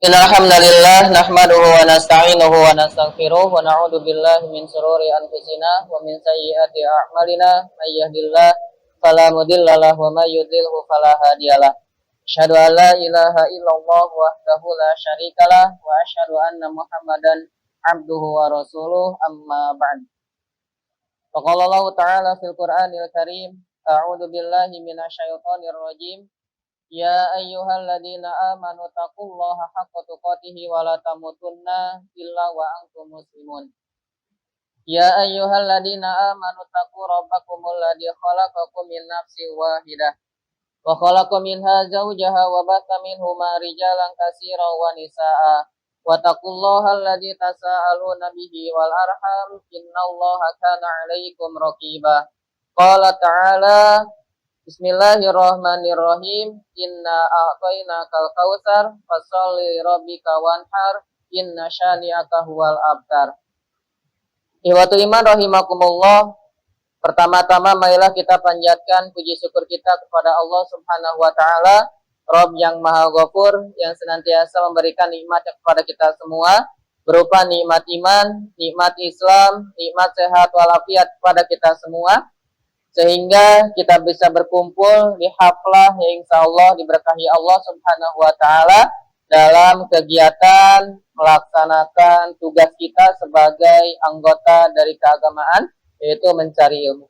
Innal hamdalillah nahmaduhu wa nasta'inuhu wa nastaghfiruh wa na'udzu billahi min shururi anfusina wa min sayyiati a'malina may yahdihillahu fala mudilla lahu wa may yudlilhu fala hadiyalah. Asyhadu an la ilaha illallah wahdahu la syarikalah wa asyhadu anna Muhammadan abduhu wa rasuluh amma ba'd. Faqala Allah ta'ala fil Qur'anil Karim, a'udzu billahi minasyaitonir rajim. Ya ayyuhalladzina amanu taqullaha haqqa tuqatih wa la tamutunna illa wa antum muslimun. Ya ayyuhalladzina amanu taqu rabbakumul ladzi khalaqakum min nafsin wahidah wa khalaqa minha zawjaha wa batha minhuma rijalan katsiran wa nisaa'a wa taqullaha alladzi tasaaluna bihi wal arham innallaha kana 'alaikum raqiba. Qala ta'ala Bismillahirrahmanirrahim. Inna a'tainakal kautsar fasholli rabbika wanhar inna syani'aka huwal abtar. Ihwatul iman rahimakumullah. Pertama-tama marilah kita panjatkan puji syukur kita kepada Allah Subhanahu wa taala, Rabb yang Maha Ghafur, yang senantiasa memberikan nikmat kepada kita semua berupa nikmat iman, nikmat Islam, nikmat sehat walafiat kepada kita semua, sehingga kita bisa berkumpul di haflah yang insyaallah diberkahi Allah Subhanahu wa taala dalam kegiatan melaksanakan tugas kita sebagai anggota dari keagamaan, yaitu mencari ilmu.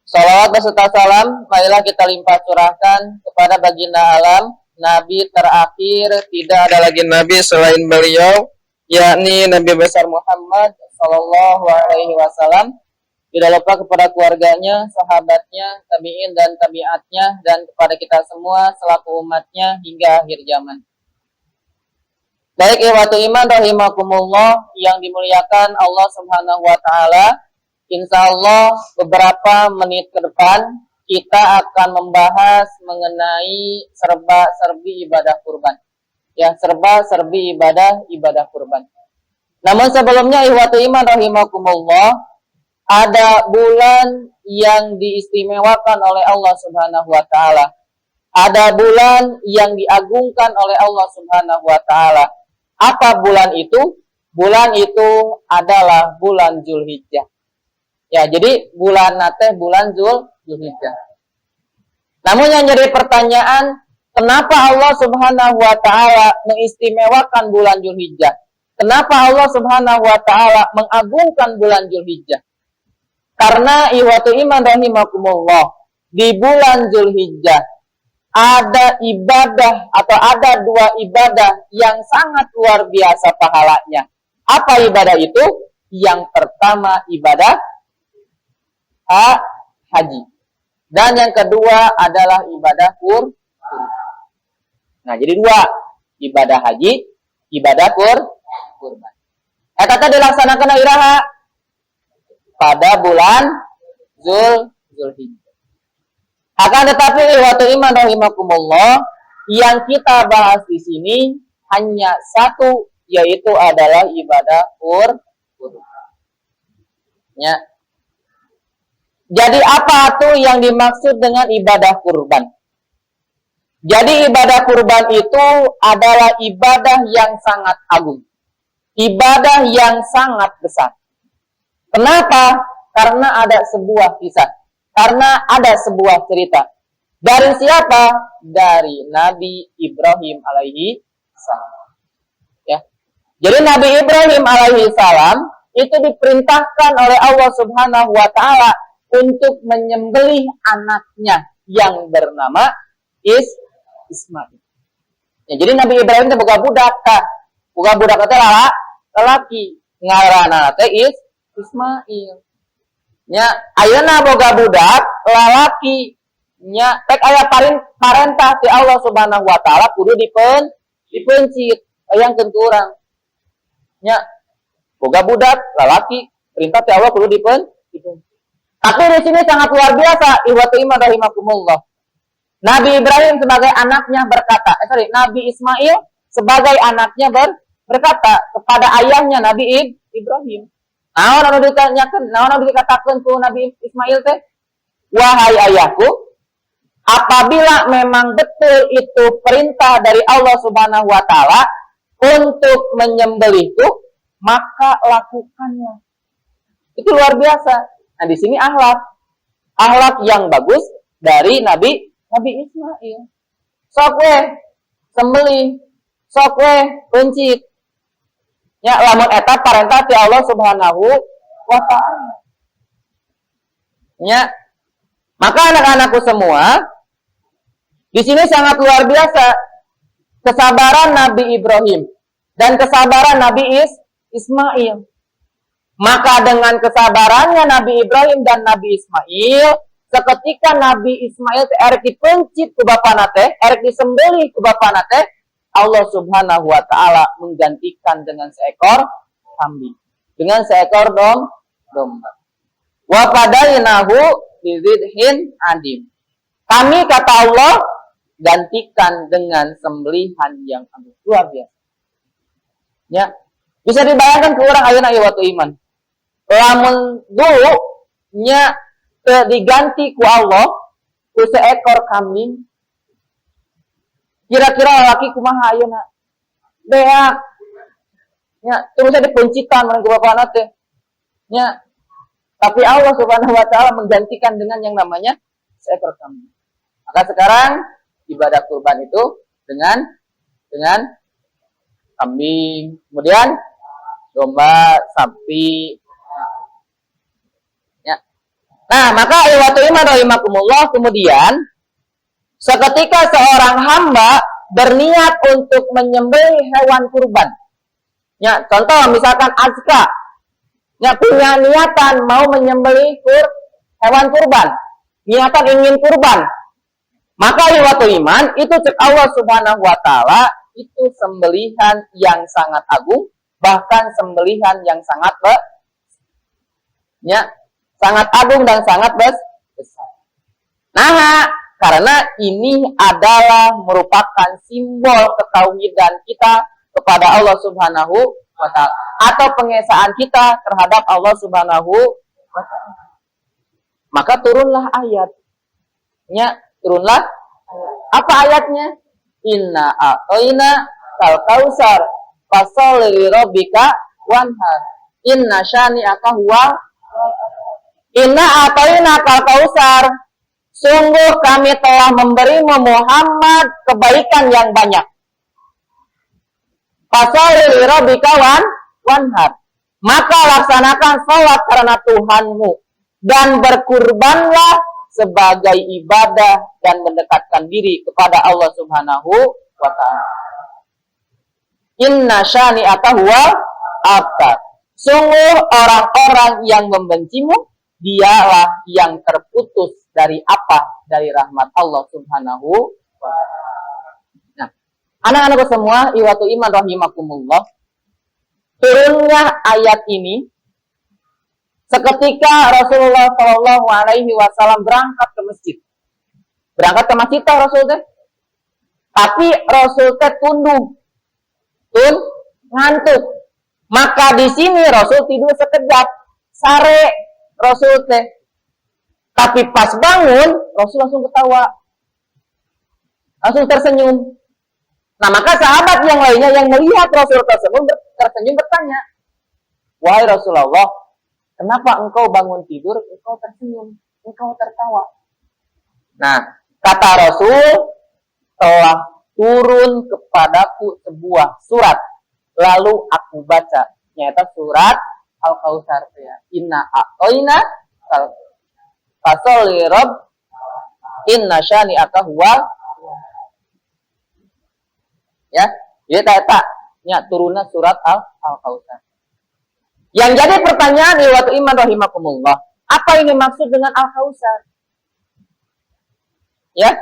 Salawat beserta salam marilah kita limpah curahkan kepada baginda alam, Nabi terakhir, tidak ada lagi Nabi selain beliau, yakni Nabi besar Muhammad sallallahu alaihi wasallam. Tidak lupa kepada keluarganya, sahabatnya, tabi'in dan tabi'atnya, dan kepada kita semua selaku umatnya hingga akhir zaman. Baik ihwatul iman rahimakumullah yang dimuliakan Allah Subhanahu wa taala, insyaallah beberapa menit ke depan kita akan membahas mengenai serba-serbi ibadah kurban. Ya, serba-serbi ibadah kurban. Namun sebelumnya ihwatul iman rahimakumullah, ada bulan yang diistimewakan oleh Allah Subhanahu wa taala. Ada bulan yang diagungkan oleh Allah Subhanahu wa taala. Apa bulan itu? Bulan itu adalah bulan Zulhijjah. Ya, jadi bulan nate bulan Zulhijjah. Namun yang jadi pertanyaan, kenapa Allah Subhanahu wa taala mengistimewakan bulan Zulhijjah? Kenapa Allah Subhanahu wa taala mengagungkan bulan Zulhijjah? Karena ihwatu iman rahimakumullah, di bulan Zulhijjah ada ibadah atau ada dua ibadah yang sangat luar biasa pahalanya. Apa ibadah itu? Yang pertama ibadah haji. Dan yang kedua adalah ibadah kurban. Nah, jadi dua, ibadah haji, ibadah kurban. Eta dilaksanakan iraha pada bulan Zulhijjah. Akan tetapi ihwatul iman rahimakumullah, yang kita bahas di sini hanya satu, yaitu adalah ibadah kurban. Ya. Jadi apa tuh yang dimaksud dengan ibadah kurban? Jadi ibadah kurban itu adalah ibadah yang sangat agung. Ibadah yang sangat besar. Kenapa? Karena ada sebuah kisah. Karena ada sebuah cerita. Dari siapa? Dari Nabi Ibrahim alaihi salam. Ya. Jadi Nabi Ibrahim alaihi salam itu diperintahkan oleh Allah Subhanahu wa taala untuk menyembelih anaknya yang bernama Ismail. Ya, jadi Nabi Ibrahim itu boga budak kah? Boga budak teh lelaki. Ngaranna teh Ismail. Nya ayeuna boga budak lalaki nya tek aya parentah ti Allah Subhanahu wa taala kudu dipencit hayangkeun ku urang. Nya boga budak lalaki perintah ti Allah kudu dipencit. Tapi di sini sangat luar biasa ihwatu iman rahimakumullah. Nabi Ibrahim sebagai anaknya berkata, Nabi Ismail sebagai anaknya berkata kepada ayahnya Nabi Ibrahim. Naon anu ditanyakeun, naon anu dikatakeun ku Nabi Ismail teh? Wahai ayahku, apabila memang betul itu perintah dari Allah Subhanahu wa taala, untuk menyembelihku, maka lakukanlah. Itu luar biasa. Nah, di sini akhlak yang bagus dari Nabi Ismail. Sok weh sembelih, sok weh pencit. Ya, lamun eta parentah ti Allah Subhanahu wa taala. Ya. Maka anak-anakku semua, di sini sangat luar biasa kesabaran Nabi Ibrahim dan kesabaran Nabi Ismail. Maka dengan kesabarannya Nabi Ibrahim dan Nabi Ismail, seketika Nabi Ismail erek dipencit ku bapana teh, erek disembelih ku bapana teh, Allah Subhanahu wa taala menggantikan dengan seekor kambing, dengan seekor domba. Wa fadainahu bizidhin adim. Kami, kata Allah, gantikan dengan sembelihan yang agung. Luar biasa. Ya. Bisa dibayangkan ke orang ayeuna ieu waktu iman. Lamun dulu nya diganti ku Allah ku seekor kambing. Kira-kira laki kumaha ayeuna? Beak. Ya, terus ada pencitan mun ku bapana teh. Ya. Tapi Allah Subhanahu wa taala menggantikan dengan yang namanya seekor kambing. Maka sekarang ibadah kurban itu dengan kambing, kemudian domba, sapi. Ya. Nah, maka waktu iman rahimakumullah, kemudian seketika seorang hamba berniat untuk menyembelih hewan kurban. Ya, contoh misalkan Azka, ya punya niatan mau menyembelih hewan kurban, niatan ingin kurban. Maka waktu iman itu cek Allah Subhanahu wa taala itu sembelihan yang sangat agung, bahkan sembelihan yang sangat sangat agung dan sangat besar. Nah, karena ini adalah merupakan simbol ketauhidan kita kepada Allah Subhanahu wa taala atau pengesaan kita terhadap Allah Subhanahu wa taala. Maka turunlah ayatnya, turunlah apa ayatnya? Inna a'toina kal kausar fasholli li rabbika wanhar inna syani'aka huwa. Inna a'toina kal kausar, sungguh kami telah memberimu Muhammad kebaikan yang banyak. Fasholli li rabbika wanhar, maka laksanakan salat karena Tuhanmu dan berkurbanlah sebagai ibadah dan mendekatkan diri kepada Allah Subhanahu wa taala. Inna syani'aka huwal abtar. Sungguh orang-orang yang membencimu dialah yang terputus dari apa? Dari rahmat Allah Subhanahu wa taala. Nah, anak-anakku semua, iwatu iman rahimakumullah, turunnya ayat ini seketika Rasulullah Shallallahu Alaihi Wasallam berangkat ke masjid. Berangkat ke masjid teh Rasul teh. Tapi Rasul teh ngantuk. Maka di sini Rasul tidur sekejap, sare Rasul teh. Tapi pas bangun Rasul langsung ketawa, langsung tersenyum. Nah, maka sahabat yang lainnya yang melihat Rasul tersenyum bertanya, wahai Rasulullah, kenapa engkau bangun tidur, engkau tersenyum, engkau tertawa? Nah, kata Rasul, telah turun kepadaku sebuah surat, lalu aku baca, nyata surat Al-Kautsar ya. Inna a'toina fasholli rabb inna syani'aka huwal. Ya, jadi tak nya turunnya surat Al-Kautsar. Yang jadi pertanyaan waktu iman rahimakumullah, apa ini maksud dengan Al-Kautsar? Ya.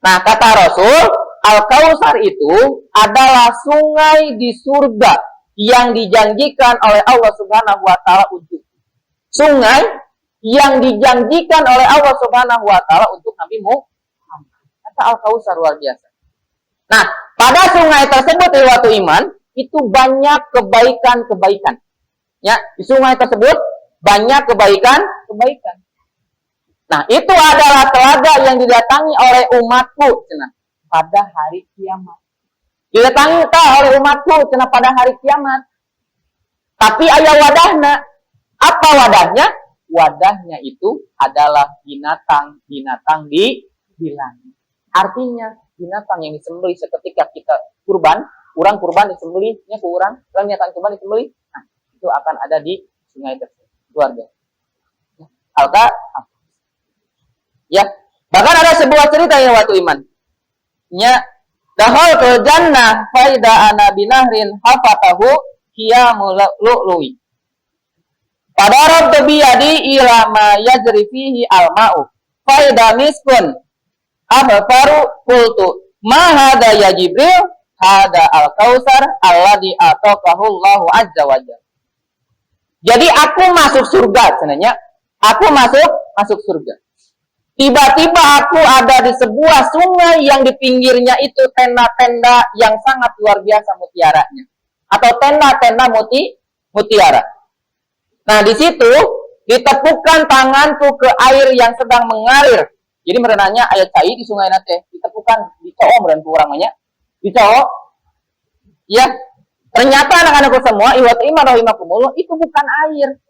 Nah, kata Rasul, Al-Kautsar itu adalah sungai di surga yang dijanjikan oleh Allah Subhanahu wa taala untuk sungai yang dijanjikan oleh Allah Subhanahu wa taala untuk Nabi Muhammad. Kata Al-Kautsar luar biasa. Nah, pada sungai tersebut waktu iman itu banyak kebaikan-kebaikan. Ya, di sungai tersebut banyak kebaikan. Nah, itu adalah telaga yang didatangi oleh umatku pada hari kiamat. Didatangi oleh umatku cenah pada hari kiamat. Tapi aya wadahna. Apa wadahnya? Wadahnya itu adalah binatang-binatang di langit. Artinya binatang yang disembelih seketika kita kurban, kurang kurban disembelihnya ke orang niatan kurban disembelih. Nah, itu akan ada di sungai tersebut. Keluarga. Alka, ya, bahkan ada sebuah cerita yang waktu iman. Nya, dahal ke jannah faida ana binahrin hafatahu qiyamul lu'lu'i. Padarab biyadi ila ma yajri fihi al-ma'u. Faida miskun ahfaru qultu ma hada ya Jibril hada al-kausar alladhi ataqahu Allahu azza wa jalla. Jadi aku masuk surga sebenarnya. Aku masuk surga. Tiba-tiba aku ada di sebuah sungai yang di pinggirnya itu tenda-tenda yang sangat luar biasa mutiaranya. Atau tenda-tenda mutiara. Nah, di situ ditepukkan tanganku ke air yang sedang mengalir. Jadi merenangnya ayat cai di sungai nate, ditepukan dicowok meren kurangnya. Dicowok. Ya. Ternyata anak-anakku semua, iwat iman rahimakumullah, itu bukan air.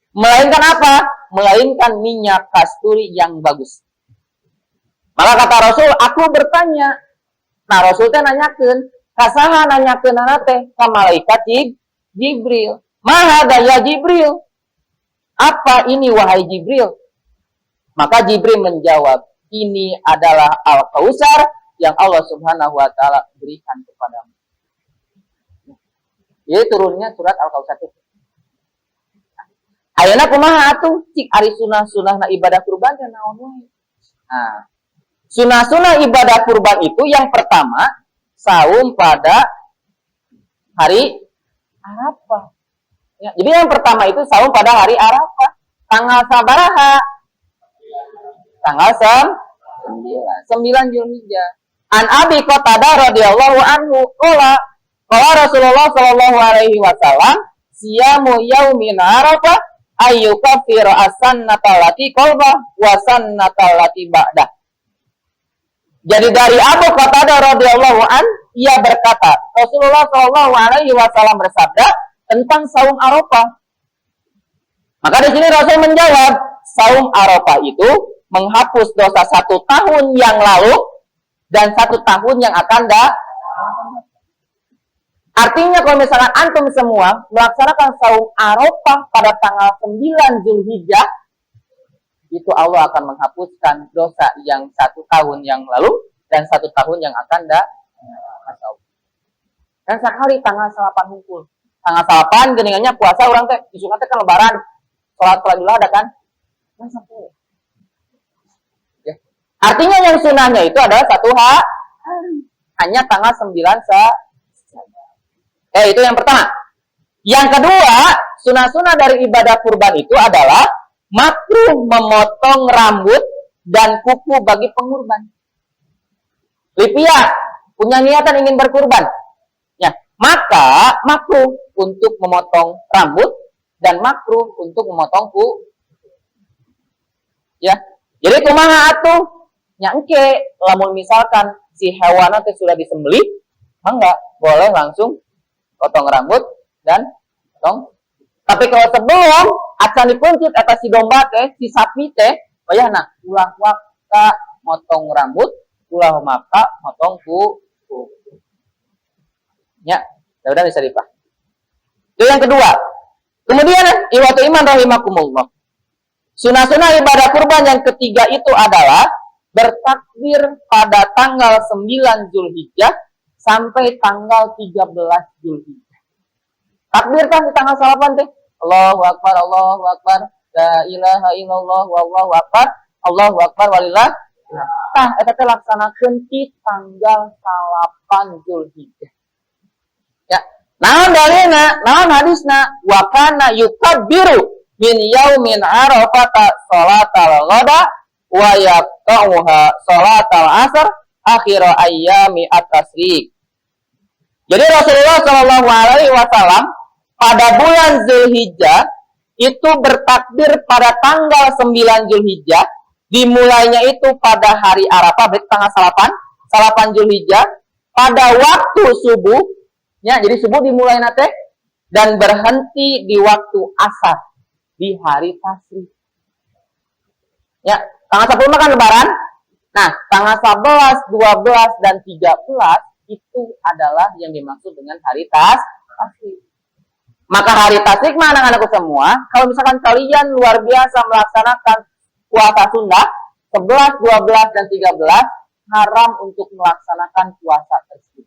Melainkan apa? Melainkan minyak kasturi yang bagus. Maka kata Rasul, aku bertanya. Nah, Rasul teh nanyakeun, kasaha nanyakeun teh ka malaikat Jibril. Mahada ya Jibril? Apa ini wahai Jibril? Maka Jibril menjawab, ini adalah Al-Kausar yang Allah Subhanahu wa taala berikan kepadamu. Jadi turunnya surat Al-Kausar itu. Ayeuna kumaha atuh cik ari sunah-sunahna ibadah kurban teh naon wae. Nah, sunah-sunah ibadah kurban itu yang pertama saum pada hari Arafah. Ya, jadi yang pertama itu saum pada hari Arafah. Tanggal sabaraha? Tanggal 9 Zulhijjah. An Abi Qatadah radhiyallahu anhu qala Rasulullah sallallahu alaihi wasallam siyamu yaumin Arafah ayyukaffira as-sannata allati qalbah wa sannata allati ba'dah. Jadi dari Abu Qatadah radhiyallahu an, ia berkata, Rasulullah sallallahu alaihi wasallam bersabda tentang saum Arafah. Maka di sini Rasul menjawab, saum Arafah itu menghapus dosa 1 tahun yang lalu dan 1 tahun yang akan datang. Artinya kalau misalkan antum semua melaksanakan saum Arafah pada tanggal 9 Zulhijjah, itu Allah akan menghapuskan dosa yang 1 tahun yang lalu dan 1 tahun yang akan datang. Dan sekali tanggal 8 hunkul. Tanggal 8 geningannya puasa orang teh disuka teh kan lebaran. Salat Idul Adha kan? Ya. Artinya yang sunahnya itu adalah 1 hari. Hanya tanggal 9 itu yang pertama. Yang kedua, sunah-sunah dari ibadah kurban itu adalah makruh memotong rambut dan kuku bagi pengurban. Lipia punya niatan ingin berkurban, ya, maka makruh untuk memotong rambut dan makruh untuk memotong kuku. Ya, jadi kumaha atuh? Nya engke, lamun misalkan si hewan itu sudah disembelih, mangga boleh langsung potong rambut dan potong. Tapi kalau sebelum acan dipuncit eta si domba teh, si sapi teh, bayana ulah waka motong rambut, ulah maka motong kuku. Ya, mudah-mudahan bisa dipahami. Itu yang kedua. Kemudian iwatu iman rahimakumullah. Sunah-sunah ibadah kurban yang ketiga itu adalah bertakbir pada tanggal 9 Zulhijjah sampai tanggal 13 Zulhijjah. Takbir kan di tanggal 8 teh. Allahu Akbar, Allahu Akbar, la ilaha illallah, wallahu akbar, Allahu Akbar walillah. Tah eta teh laksanakeun di tanggal 8 Zulhijjah. Ya. Naon dalilna? Naon hadisna? Wa kana yukabbiru min yaumin Arafata sholatal ghada wa yaqta'uha sholatal asr akhir ayyami at-tasriq. Jadi Rasulullah Shallallahu alaihi wasallam pada bulan Zulhijjah itu bertakbir pada tanggal 9 Zulhijjah, dimulainya itu pada hari Arafah, berarti tanggal 8 Zulhijjah. pada waktu subuh, ya, jadi subuh dimulai nate dan berhenti di waktu asar di hari tasrik. Ya, tanggal 10 kan lebaran. Nah, tanggal 11, 12 dan 13 itu adalah yang dimaksud dengan hari tasrik. Maka hari tasrik mah anak-anakku semua, kalau misalkan kalian luar biasa melaksanakan puasa Sunda 11, 12 dan 13 haram untuk melaksanakan puasa tersebut.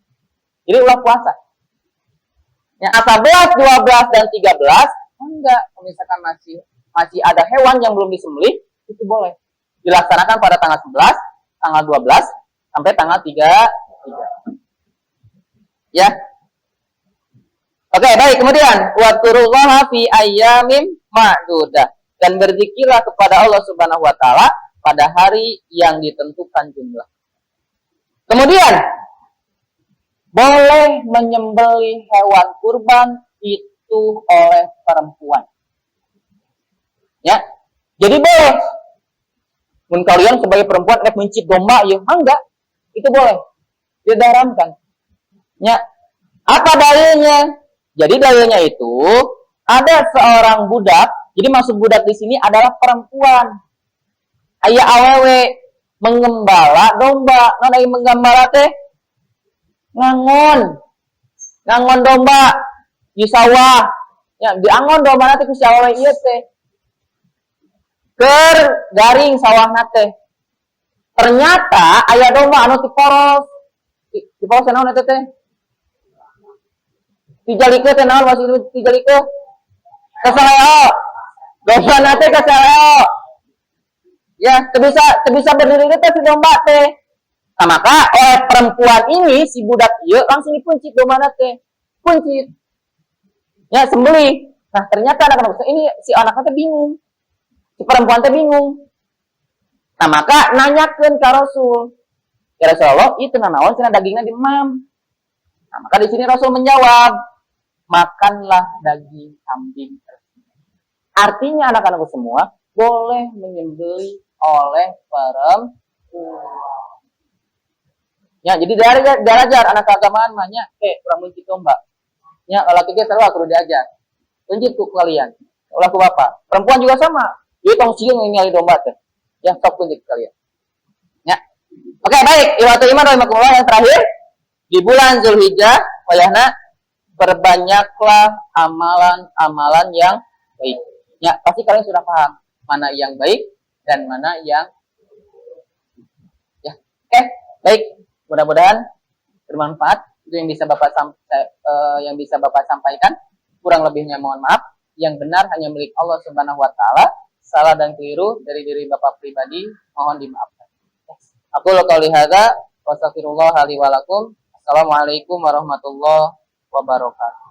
Jadi ulah puasa. Yang 11, 12 dan 13 enggak, kalau misalkan masih ada hewan yang belum disembelih, itu boleh dilaksanakan pada tanggal 11, tanggal 12 sampai tanggal 3. Ya. Oke, baik. Kemudian wadkurullaha fi ayyamin ma'dudah, dan berzikirlah kepada Allah Subhanahu wa taala pada hari yang ditentukan jumlah. Kemudian boleh menyembelih hewan kurban itu oleh perempuan. Ya. Jadi boleh. Mun kalian sebagai perempuan rek mencit domba ya, enggak. Itu boleh. Tidak diharamkan. Ya. Apa dalilnya? Jadi dalilnya itu ada seorang budak. Jadi maksud budak di sini adalah perempuan. Aya awewe mengembala domba. Non aya menggembala teh ngangon domba di sawah. Ya, diangon domba teh ku si awewe ieu teh. Keur garing sawah nate. Ternyata aya domba anu diporos. Diporos naon eta teh? Tijalikeun teh naon masih tijalikeun? Kasaleo. Domba nate kasaleo. Ya, teu bisa berdiri teh si domba teh. Nah, maka perempuan ini si budak ieu langsung dipuncit domba nate. Puncit. Ya, sembelih. Nah, ternyata anak-anak ini si anaknya teh bingung. Si perempuan teh bingung. Nah, maka nanyakeun ka Rasul. Ya Rasulullah, itu nanaon cenah dagingna diemam. Nah, maka di sini Rasul menjawab, makanlah daging kambing tersebut. Artinya anak-anakku semua boleh menyembelih oleh perempuan. Ya, jadi dari ajar anak keagamaan mahnya kurang mencit domba. Ya, kalau kita selalu aku diajar. Tunjuk ku kalian. Ulah ku bapak. Perempuan juga sama. Dia tong sieun ningali domba teh. Ya, sok tunjuk kalian. Ya. Oke, baik. Iwatul iman rahimakumullah, yang terakhir di bulan Zulhijjah, wayahna perbanyaklah amalan-amalan yang baik. Ya, pasti kalian sudah paham mana yang baik dan mana yang ya. Oke, baik. Mudah-mudahan bermanfaat. Itu yang bisa Bapak sampaikan. Kurang lebihnya mohon maaf. Yang benar hanya milik Allah Subhanahu wa taala. Salah dan keliru dari diri Bapak pribadi mohon dimaafkan. Aku qauli hadza wa astaghfirullah li wa lakum. Assalamualaikum warahmatullahi wabarakatuh.